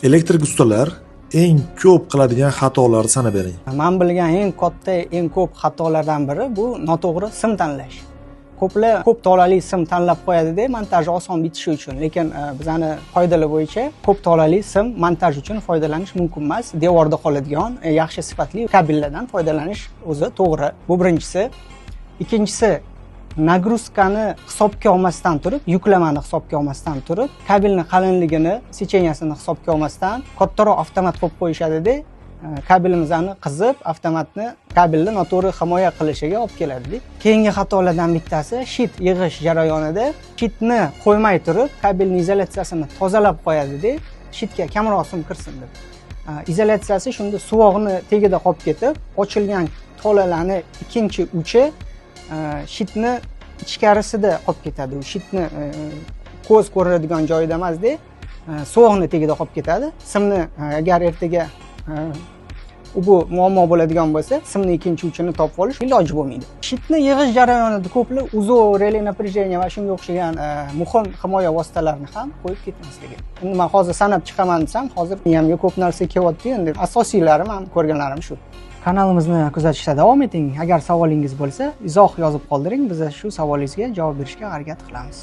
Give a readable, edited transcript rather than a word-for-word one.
Elektrik ustalar eng ko'p qiladigan xatolarni sanab bering. Men bilgan eng katta, eng ko'p xatolardan biri bu noto'g'ri sim tanlash. Ko'plar ko'p tolali sim tanlab qo'yadi-da, montaj oson bitishi uchun. Lekin bizani qoidalar bo'yicha ko'p tolali sim montaj uchun foydalanish mumkin emas. Devorda qoladigan yaxshi sifatli kabellardan foydalanish o'zi to'g'ri. Bu birinchisi. Ikkinchisi, nagruzkani hisobga olmasdan turib, yuklamani hisobga olmasdan turib, kabelni qalinligini, sechenyasini hisobga olmasdan kattaroq avtomat qo'yib qo'yishadi-da, kabelimizni qizib, avtomatni kabelni noto'g'ri himoya qilishiga olib keladi. Keyingi xatolardan bittasi shit yig'ish jarayonida shitni qo'ymay turib, kabelning izolyatsiyasini tozalab qo'yadi-da, shitga kamroq sim kirsin deb. Izolyatsiyasi shunda suvoqni tagida qolib ketib, ochilgan tolalarning ikkinchi uchi shitni ichkarisida qolib ketadi. U shitni ko'z ko'radigan joyida emas-da, suvoqni tagida qolib ketadi. Simni agar ertaga bu muammo bo'ladigan bo'lsa, simni ikkinchi uchini topib olish iloji bo'lmaydi. Shitni yig'ish jarayonida ko'plar uzo, relay напряжение va shunga o'xshagan muhim himoya vositalarini ham qo'yib ketmasligi. Endi men hozir sanab chiqaman desam, hozir miyamga ko'p narsa kelyapti. Endi asosiylari men ko'rganlarim shu. Kanalimizni kuzatishda davom eting. Agar savolingiz bo'lsa, izoh yozib qoldiring. Biz shu savolingizga javob berishga harakat qilamiz.